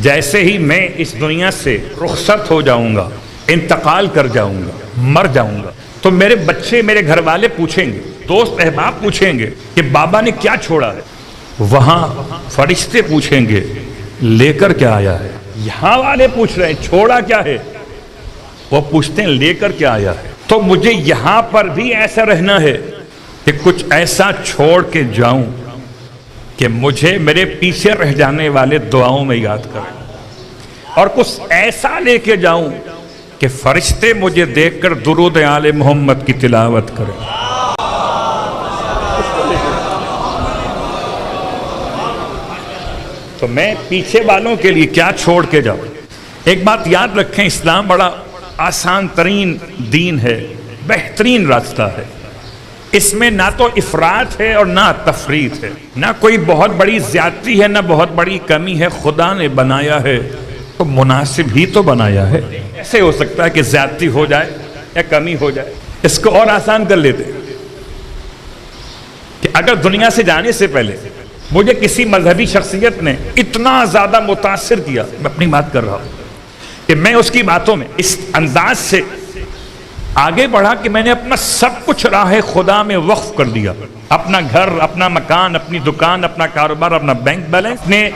جیسے ہی میں اس دنیا سے رخصت ہو جاؤں گا، انتقال کر جاؤں گا، مر جاؤں گا، تو میرے بچے، میرے گھر والے پوچھیں گے، دوست احباب پوچھیں گے کہ بابا نے کیا چھوڑا ہے۔ وہاں فرشتے پوچھیں گے لے کر کیا آیا ہے۔ یہاں والے پوچھ رہے ہیں چھوڑا کیا ہے، وہ پوچھتے ہیں لے کر کیا آیا ہے۔ تو مجھے یہاں پر بھی ایسا رہنا ہے کہ کچھ ایسا چھوڑ کے جاؤں کہ مجھے میرے پیچھے رہ جانے والے دعاؤں میں یاد کریں، اور کچھ ایسا لے کے جاؤں کہ فرشتے مجھے دیکھ کر درود آل محمد کی تلاوت کریں۔ تو میں پیچھے والوں کے لیے کیا چھوڑ کے جاؤں۔ ایک بات یاد رکھیں، اسلام بڑا آسان ترین دین ہے، بہترین راستہ ہے۔ اس میں نہ تو افراط ہے اور نہ تفریط ہے، نہ کوئی بہت بڑی زیادتی ہے، نہ بہت بڑی کمی ہے۔ خدا نے بنایا ہے تو مناسب ہی تو بنایا ہے۔ ایسے ہو سکتا ہے کہ زیادتی ہو جائے یا کمی ہو جائے۔ اس کو اور آسان کر لیتے کہ اگر دنیا سے جانے سے پہلے مجھے کسی مذہبی شخصیت نے اتنا زیادہ متاثر کیا، میں اپنی بات کر رہا ہوں، کہ میں اس کی باتوں میں اس انداز سے آگے بڑھا کہ میں نے اپنا سب کچھ راہ خدا میں وقف کر دیا۔ اپنا گھر، اپنا مکان، اپنی دکان، اپنا کاروبار، اپنا بینک بیلنس نے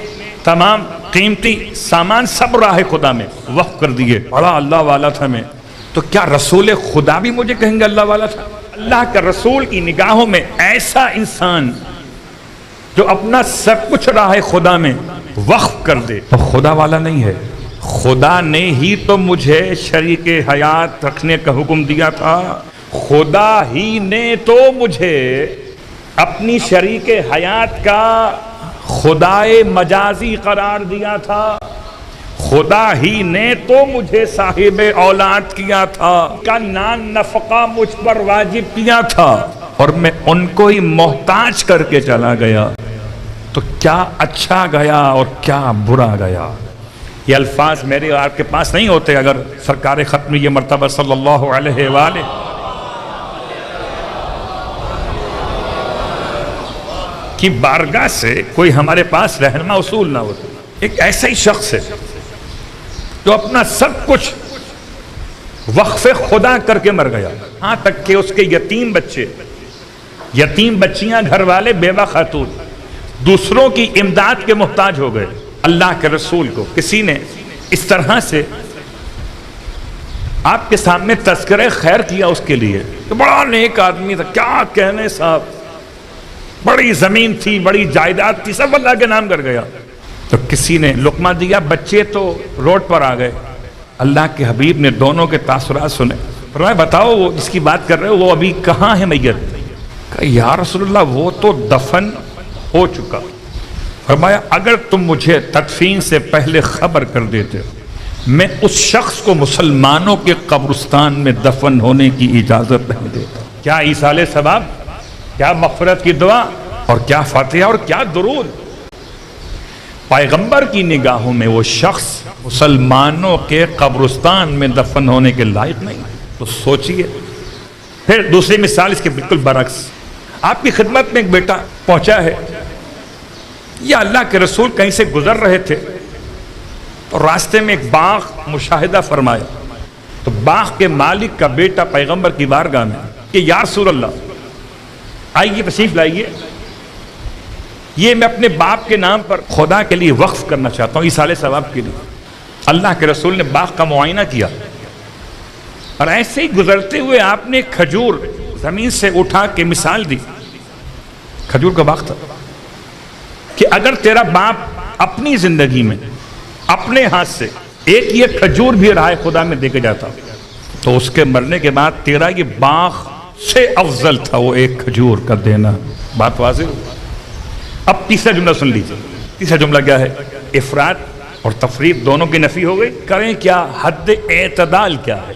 تمام قیمتی سامان سب راہ خدا میں وقف کر دیے۔ بڑا اللہ والا تھا میں، تو کیا رسول خدا بھی مجھے کہیں گے اللہ والا تھا؟ اللہ کا رسول کی نگاہوں میں ایسا انسان جو اپنا سب کچھ راہ خدا میں وقف کر دے تو خدا والا نہیں ہے۔ خدا نے ہی تو مجھے شریک حیات رکھنے کا حکم دیا تھا، خدا ہی نے تو مجھے اپنی شریک حیات کا خدائے مجازی قرار دیا تھا، خدا ہی نے تو مجھے صاحب اولاد کیا تھا، کا نان نفقہ مجھ پر واجب کیا تھا، اور میں ان کو ہی محتاج کر کے چلا گیا، تو کیا اچھا گیا اور کیا برا گیا۔ یہ الفاظ میرے اور آپ کے پاس نہیں ہوتے اگر سرکار ختم یہ مرتبہ صلی اللہ علیہ وآلہ کی بارگاہ سے کوئی ہمارے پاس رہنما اصول نہ ہوتا۔ ایک ایسا ہی شخص ہے جو اپنا سب کچھ وقف خدا کر کے مر گیا، ہاں تک کہ اس کے یتیم بچے، یتیم بچیاں، گھر والے، بیوہ خاتون دوسروں کی امداد کے محتاج ہو گئے۔ اللہ کے رسول کو کسی نے اس طرح سے آپ کے سامنے تذکرہ خیر کیا اس کے لیے کہ بڑا نیک آدمی تھا، کیا کہنے صاحب، بڑی زمین تھی، بڑی جائیداد تھی، سب اللہ کے نام کر گیا۔ تو کسی نے لقمہ دیا، بچے تو روڈ پر آ گئے۔ اللہ کے حبیب نے دونوں کے تاثرات سنے، فرمایا بتاؤ وہ جس کی بات کر رہے ہو وہ ابھی کہاں ہے میت؟ کہا یا رسول اللہ وہ تو دفن ہو چکا۔ فرمایا اگر تم مجھے تدفین سے پہلے خبر کر دیتے میں اس شخص کو مسلمانوں کے قبرستان میں دفن ہونے کی اجازت نہیں دیتا۔ کیا ایصال ثواب، کیا مغفرت کی دعا، اور کیا فاتحہ اور کیا درود۔ پیغمبر کی نگاہوں میں وہ شخص مسلمانوں کے قبرستان میں دفن ہونے کے لائق نہیں۔ تو سوچئے پھر دوسری مثال اس کے بالکل برعکس، آپ کی خدمت میں ایک بیٹا پہنچا ہے، یا اللہ کے رسول کہیں سے گزر رہے تھے تو راستے میں ایک باغ مشاہدہ فرمایا، تو باغ کے مالک کا بیٹا پیغمبر کی بارگاہ میں کہ یا رسول اللہ آئیے تشریف لائیے، یہ میں اپنے باپ کے نام پر خدا کے لیے وقف کرنا چاہتا ہوں ایصال ثواب کے لیے۔ اللہ کے رسول نے باغ کا معائنہ کیا، اور ایسے ہی گزرتے ہوئے آپ نے کھجور زمین سے اٹھا کے مثال دی، کھجور کا باغ تھا، کہ اگر تیرا باپ اپنی زندگی میں اپنے ہاتھ سے ایک یہ کھجور بھی راہ خدا میں دے کے جاتا تو اس کے مرنے کے بعد تیرا یہ باغ سے افضل تھا وہ ایک کھجور کا دینا۔ بات واضح ہو؟ اب تیسرا جملہ سن لیجیے۔ تیسرا جملہ کیا ہے؟ افراط اور تفریط دونوں کی نفی ہو گئی۔ کریں کیا؟ حد اعتدال کیا ہے؟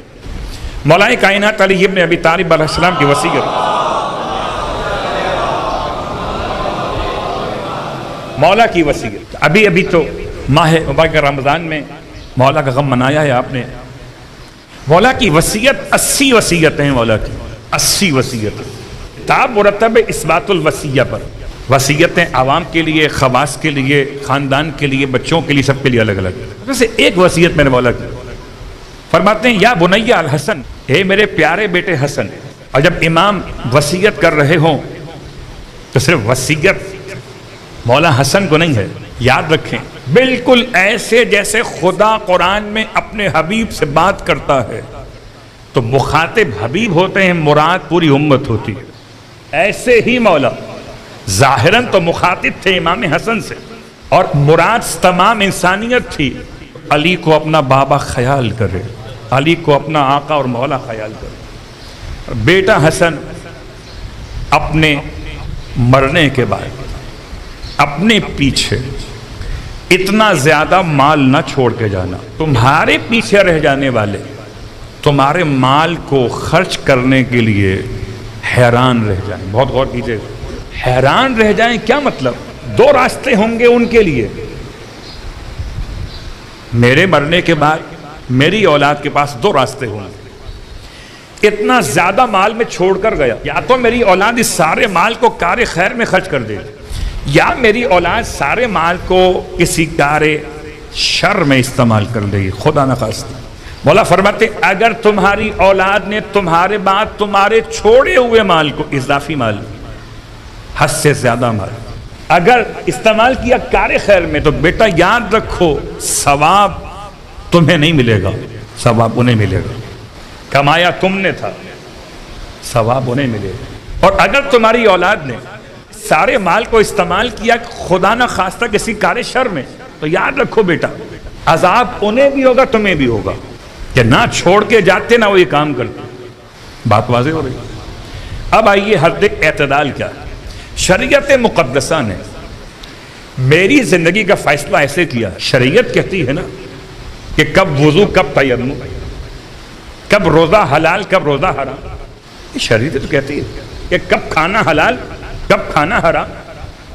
مولا کائنات علی ابن ابی طالب علیہ السلام کی وصیت، مولا کی وصیت، ابھی تو ماہ مبارک رمضان میں مولا کا غم منایا ہے آپ نے۔ مولا کی وصیت 80 وصیتیں ہیں، مولا کی 80 وصیتیں، کتاب مرتب ہے اثبات الوصیہ پر۔ وصیتیں عوام کے لیے، خواص کے لیے، خاندان کے لیے، بچوں کے لیے، سب کے لیے الگ الگ. ویسے ایک وصیت میرے مولا کی فرماتے ہیں یا بنی الحسن، اے میرے پیارے بیٹے حسن. اور جب امام وصیت کر رہے ہوں تو صرف وصیت مولا حسن کو نہیں ہے، یاد رکھیں بالکل ایسے جیسے خدا قرآن میں اپنے حبیب سے بات کرتا ہے تو مخاطب حبیب ہوتے ہیں، مراد پوری امت ہوتی ہے. ایسے ہی مولا ظاہراً تو مخاطب تھے امام حسن سے اور مراد تمام انسانیت تھی. علی کو اپنا بابا خیال کرے، علی کو اپنا آقا اور مولا خیال کرے. بیٹا حسن اپنے مرنے کے بعد اپنے پیچھے اتنا زیادہ مال نہ چھوڑ کے جانا. تمہارے پیچھے رہ جانے والے تمہارے مال کو خرچ کرنے کے لیے حیران رہ جائیں. بہت غور کیجئے، حیران رہ جائیں کیا مطلب؟ دو راستے ہوں گے ان کے لیے. میرے مرنے کے بعد میری اولاد کے پاس دو راستے ہوں گے. اتنا زیادہ مال میں چھوڑ کر گیا، یا تو میری اولاد اس سارے مال کو کار خیر میں خرچ کر دے، یا میری اولاد سارے مال کو کسی کار شر میں استعمال کر دے گی، خدا نخواستہ. مولا فرماتے اگر تمہاری اولاد نے تمہارے بعد تمہارے چھوڑے ہوئے مال کو، اضافی مال، حد سے زیادہ مال اگر استعمال کیا کار خیر میں، تو بیٹا یاد رکھو ثواب تمہیں نہیں ملے گا، ثواب انہیں ملے گا. کمایا تم نے تھا، ثواب انہیں ملے گا. اور اگر تمہاری اولاد نے سارے مال کو استعمال کیا خدا نہ خواستہ کسی کار شر میں، تو یاد رکھو بیٹا عذاب انہیں بھی ہوگا تمہیں بھی ہوگا کہ نہ چھوڑ کے جاتے نہ وہ یہ کام کرتے. بات واضح ہو رہی. اب آئیے حد اعتدال کیا ہے. شریعت مقدسہ نے میری زندگی کا فیصلہ ایسے کیا. شریعت کہتی ہے نا کہ کب وضو، کب تیمم، کب روزہ حلال، کب روزہ حرام. یہ شریعت تو کہتی ہے کہ کب کھانا حلال، کب کھانا حرام،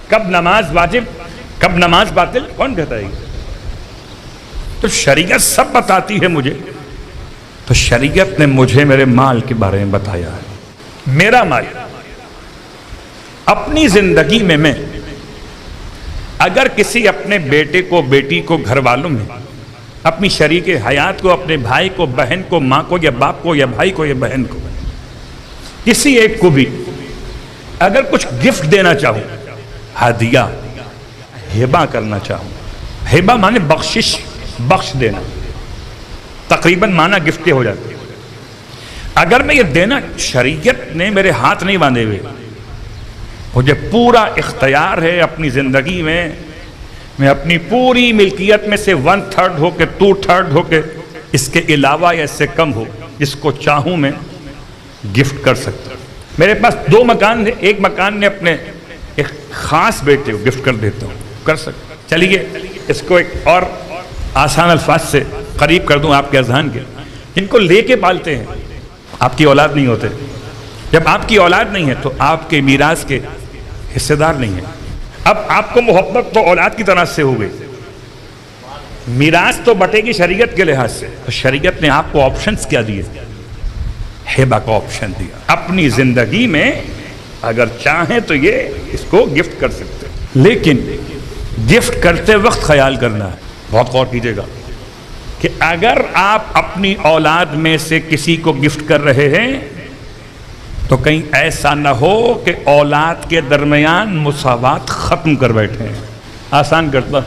کب نماز واجب، کب نماز باطل. کون کہتا ہے یہ؟ تو شریعت سب بتاتی ہے مجھے. تو شریعت نے مجھے میرے مال کے بارے میں بتایا ہے. میرا مال اپنی زندگی میں اگر کسی اپنے بیٹے کو، بیٹی کو، گھر والوں میں، اپنی شریک حیات کو، اپنے بھائی کو، بہن کو، ماں کو یا باپ کو یا بھائی کو یا بہن کو، کسی ایک کو بھی اگر کچھ گفٹ دینا چاہوں، ہدیہ، ہبہ کرنا چاہوں. ہبہ مانے بخشش، بخش دینا، تقریباً مانا گفٹ ہو جاتی ہے. اگر میں یہ دینا، شریعت نے میرے ہاتھ نہیں باندھے ہوئے، مجھے پورا اختیار ہے اپنی زندگی میں اپنی پوری ملکیت میں سے 1/3 ہو کے 2/3 ہو کے اس کے علاوہ یا اس سے کم ہو، جس کو چاہوں میں گفٹ کر سکتا ہوں. میرے پاس 2 مکان تھے، ایک مکان نے اپنے ایک خاص بیٹے کو گفٹ کر دیتا ہوں، کر سکتا. چلیے اس کو ایک اور آسان الفاظ سے قریب کر دوں آپ کے اذہان کے. جن کو لے کے پالتے ہیں، آپ کی اولاد نہیں ہوتے. جب آپ کی اولاد نہیں ہے تو آپ کے میراث کے حصے دار نہیں ہیں. اب آپ کو محبت تو اولاد کی طرح سے ہو گئی، میراث تو بٹے گی شریعت کے لحاظ سے. تو شریعت نے آپ کو آپشنز کیا دیے؟ ہبہ کا آپشن دیا. اپنی زندگی میں اگر چاہیں تو یہ اس کو گفٹ کر سکتے ہیں، لیکن گفٹ کرتے وقت خیال کرنا ہے. بہت غور کیجئے گا کہ اگر آپ اپنی اولاد میں سے کسی کو گفٹ کر رہے ہیں تو کہیں ایسا نہ ہو کہ اولاد کے درمیان مساوات ختم کر بیٹھے ہیں. آسان کرتا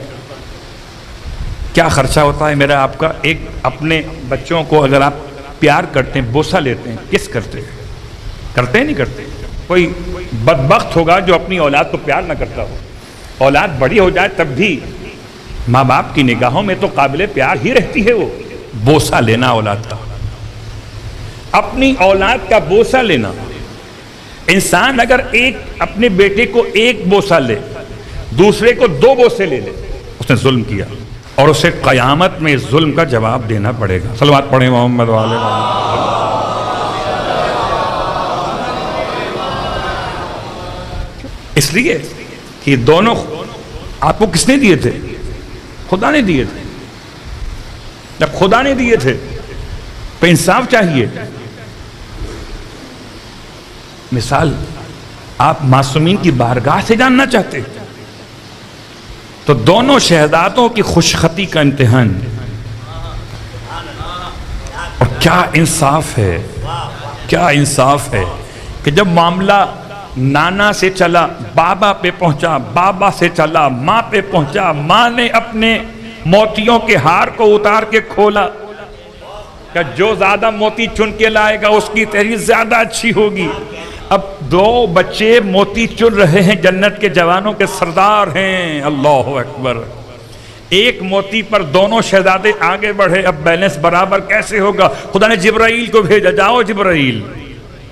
کیا خرچہ ہوتا ہے میرا آپ کا؟ ایک اپنے بچوں کو اگر آپ پیار کرتے ہیں، بوسہ لیتے ہیں، کس کرتے ہیں؟ کرتے ہیں نہیں کرتے؟ کوئی بدبخت ہوگا جو اپنی اولاد کو پیار نہ کرتا ہو. اولاد بڑی ہو جائے تب بھی ماں باپ کی نگاہوں میں تو قابل پیار ہی رہتی ہے. وہ بوسہ لینا اولاد کا، اپنی اولاد کا بوسہ لینا. انسان اگر ایک اپنے بیٹے کو ایک بوسہ لے، دوسرے کو 2 بوسے لے لے، اس نے ظلم کیا اور اسے قیامت میں اس ظلم کا جواب دینا پڑے گا. صلوات پڑھیں محمد والے. اس لیے کہ دونوں آپ کو کس نے دیے تھے؟ خدا نے دیے تھے. جب خدا نے دیے تھے تو انصاف چاہیے. مثال آپ معصومین کی بارگاہ سے جاننا چاہتے؟ تو دونوں شہزادوں کی خوشخطی کا امتحان، اور کیا انصاف ہے، کیا انصاف ہے کہ جب معاملہ نانا سے چلا بابا پہ پہنچا، بابا سے چلا ماں پہ پہنچا، ماں نے اپنے موتیوں کے ہار کو اتار کے کھولا کہ جو زیادہ موتی چن کے لائے گا اس کی تحریر زیادہ اچھی ہوگی۔ اب دو بچے موتی چن رہے ہیں، جنت کے جوانوں کے سردار ہیں، اللہ اکبر۔ ایک موتی پر دونوں شہزادے آگے بڑھے، اب بیلنس برابر کیسے ہوگا؟ خدا نے جبرائیل کو بھیجا، جاؤ جبرائیل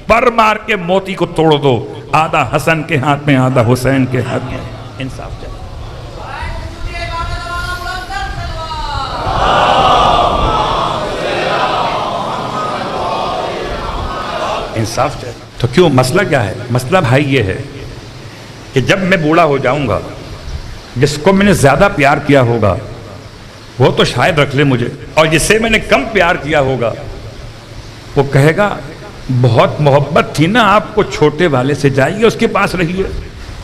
پر مار کے موتی کو توڑ دو، آدھا حسن کے ہاتھ میں آدھا حسین کے ہاتھ میں۔ انصاف چاہیے، انصاف چاہیے۔ تو کیوں؟ مسئلہ کیا ہے؟ مسئلہ بھائی یہ ہے کہ جب میں بوڑھا ہو جاؤں گا، جس کو میں نے زیادہ پیار کیا ہوگا وہ تو شاید رکھ لے مجھے، اور جسے میں نے کم پیار کیا ہوگا وہ کہے گا بہت محبت تھی نا آپ کو چھوٹے والے سے، جائیے اس کے پاس رہیے۔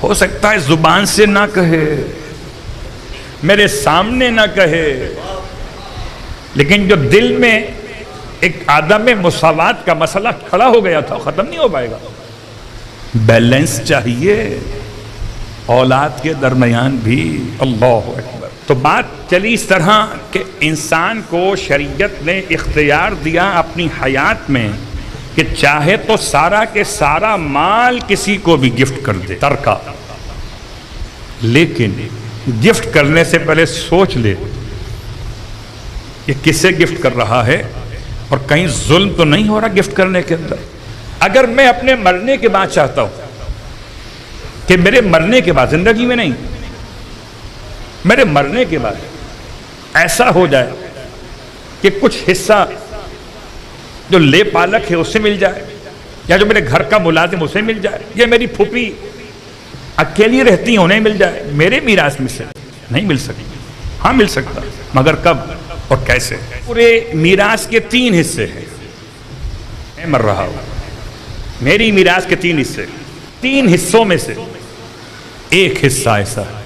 ہو سکتا ہے زبان سے نہ کہے، میرے سامنے نہ کہے، لیکن جو دل میں ایک عدم مساوات کا مسئلہ کھڑا ہو گیا تھا ختم نہیں ہو پائے گا۔ بیلنس چاہیے اولاد کے درمیان بھی، اللہ اکبر۔ تو بات چلی اس طرح کہ انسان کو شریعت نے اختیار دیا اپنی حیات میں کہ چاہے تو سارا کے سارا مال کسی کو بھی گفٹ کر دے، ترکا، لیکن گفٹ کرنے سے پہلے سوچ لے کہ کسے گفٹ کر رہا ہے اور کہیں ظلم تو نہیں ہو رہا گفٹ کرنے کے اندر۔ اگر میں اپنے مرنے کے بعد چاہتا ہوں کہ میرے مرنے کے بعد، زندگی میں نہیں، میرے مرنے کے بعد ایسا ہو جائے کہ کچھ حصہ جو لے پالک ہے اسے مل جائے، یا جو میرے گھر کا ملازم اسے مل جائے، یا میری پھوپھی اکیلی رہتی ہیں انہیں مل جائے، میرے میراث میں سے نہیں مل سکتی۔ ہاں مل سکتا، مگر کب اور کیسے؟ پورے میراث کے 3 حصے ہیں، میں مر رہا ہوں، میری میراث کے 3 حصے، 3 حصوں میں سے ایک حصہ ایسا ہے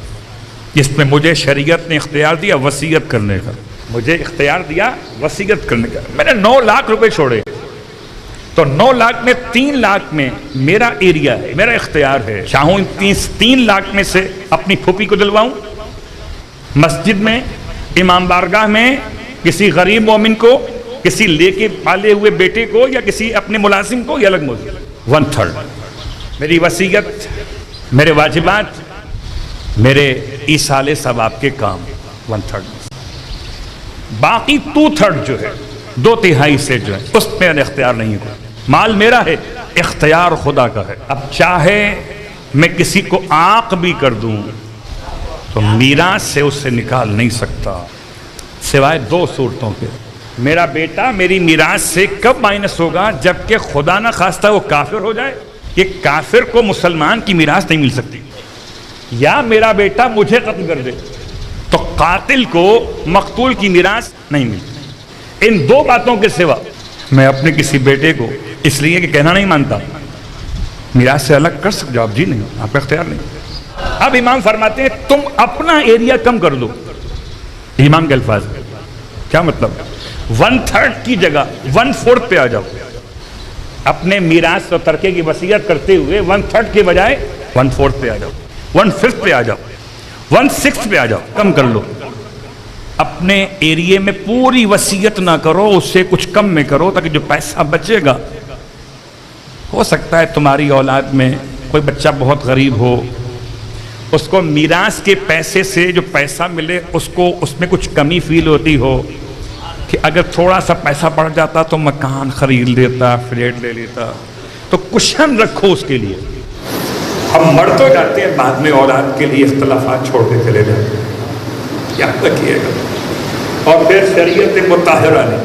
جس میں مجھے شریعت نے اختیار دیا وصیت کرنے کا، مجھے اختیار دیا وصیت کرنے کا۔ میں نے 9 لاکھ روپے چھوڑے، تو 9 لاکھ میں 3 لاکھ میں میرا ایریا ہے، میرا اختیار ہے۔ چاہوں 3 لاکھ میں سے اپنی پھوپھی کو دلواؤں، مسجد میں، امام بارگاہ میں، کسی غریب مومن کو، کسی لے کے پالے ہوئے بیٹے کو، یا کسی اپنے ملازم کو، یا الگ موضوع۔ 1/3 میری وصیت، میرے واجبات، میرے ایصال ثواب کے کام، 1/3۔ باقی 2/3 جو ہے، 2/3 سے جو ہے، اس میں اختیار نہیں ہے۔ مال میرا ہے، اختیار خدا کا ہے۔ اب چاہے میں کسی کو عاق بھی کر دوں تو میراث سے اس سے نکال نہیں سکتا، سوائے 2 صورتوں کے۔ میرا بیٹا میری میراث سے کب مائنس ہوگا؟ جبکہ خدا نہ خواستہ وہ کافر ہو جائے۔ کہ کافر کو مسلمان کی میراث نہیں مل سکتی، یا میرا بیٹا مجھے قتل کر دے تو قاتل کو مقتول کی میراث نہیں ملتی۔ ان 2 باتوں کے سوا میں اپنے کسی بیٹے کو اس لیے کہ کہنا نہیں مانتا میراث سے الگ کر سکتے، جواب جی نہیں، آپ کا اختیار نہیں۔ اب امام فرماتے ہیں تم اپنا ایریا کم کر دو، امام کے الفاظ کیا مطلب؟ 1/3 کی جگہ 1/4 پہ آ جاؤ، اپنے میراث اور ترکے کی وصیت کرتے ہوئے 1/3 کے بجائے 1/4 پہ آ جاؤ، 1/5 پہ آ جاؤ، 1/6 پہ آ جاؤ، کم کر لو۔ اپنے ایریے میں پوری وصیت نہ کرو، اس سے کچھ کم میں کرو، تاکہ جو پیسہ بچے گا، ہو سکتا ہے تمہاری اولاد میں کوئی بچہ بہت غریب ہو، اس کو میراث کے پیسے سے جو پیسہ ملے اس کو اس میں کچھ کمی فیل ہوتی ہو کہ اگر تھوڑا سا پیسہ بڑھ جاتا تو مکان خرید لیتا، فلیٹ لے لیتا، تو کشن رکھو اس کے لیے۔ ہم مر تو جاتے ہیں، بعد میں اولاد کے لیے اختلافات چھوڑ کے چلے جاتے ہیں، یاد رکھیے گا۔ اور پھر شریعت مطہرہ نے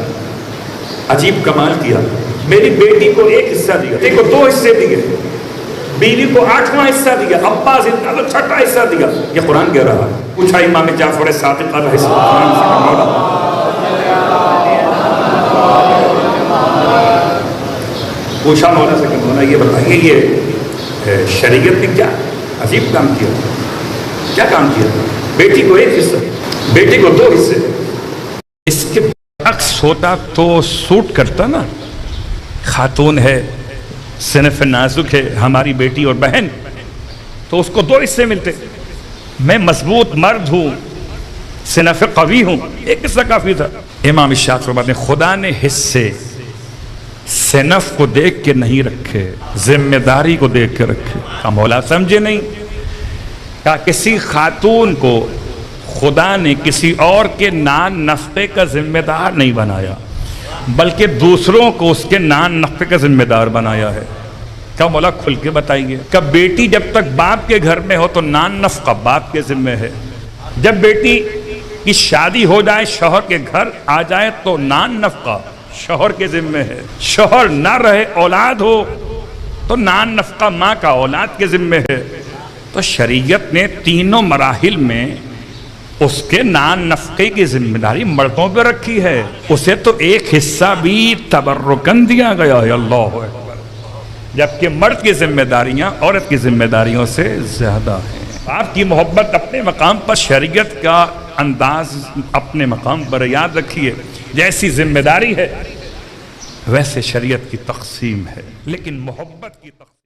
عجیب کمال کیا، میری بیٹی کو 1 حصہ دیا، بیٹے کو 2 حصے دیے، بیوی کو 8واں حصہ دیا، ابا زندہ تو 6واں حصہ دیا۔ یہ قرآن کہہ رہا ہے۔ پوچھا امام جعفر صادق علیہ السلام، پوچھا مولا سے کہ مولا یہ بتائیے، یہ شریعت نے کیا عجیب کام کیا، کیا کام کیا؟ بیٹی کو ایک حصہ، بیٹی کو 2 حصے. اس کے برعکس ہوتا تو سوٹ کرتا نا. خاتون ہے، صنف نازک ہے، ہماری بیٹی اور بہن، تو اس کو 2 حصے ملتے. میں مضبوط مرد ہوں، صنف قوی ہوں، 1 حصہ کافی تھا. امام شافعی فرماتے ہیں خدا نے حصے صنف کو دیکھ کے نہیں رکھے، ذمہ داری کو دیکھ کے رکھے. کہا مولا سمجھے نہیں؟ کہا کسی خاتون کو خدا نے کسی اور کے نان نفقے کا ذمہ دار نہیں بنایا، بلکہ دوسروں کو اس کے نان نفقے کا ذمہ دار بنایا ہے. کہا مولا کھل کے بتائیے. کہ بیٹی جب تک باپ کے گھر میں ہو تو نان نفقہ باپ کے ذمہ ہے. جب بیٹی کی شادی ہو جائے، شوہر کے گھر آ جائے تو نان نفقہ شوہر کے ذمہ ہے. شوہر نہ رہے، اولاد ہو تو نان نفقہ ماں کا اولاد کے ذمہ ہے. تو شریعت نے تینوں مراحل میں اس کے نان نفقے کی ذمہ داری مردوں پہ رکھی ہے. اسے تو 1 حصہ بھی تبرکن دیا گیا ہے. اللہ اکبر. جبکہ مرد کی ذمہ داریاں عورت کی ذمہ داریوں سے زیادہ ہیں. آپ کی محبت اپنے مقام پر، شریعت کا انداز اپنے مقام پر. یاد رکھیے جیسی ذمہ داری ہے ویسے شریعت کی تقسیم ہے، لیکن محبت کی تقسیم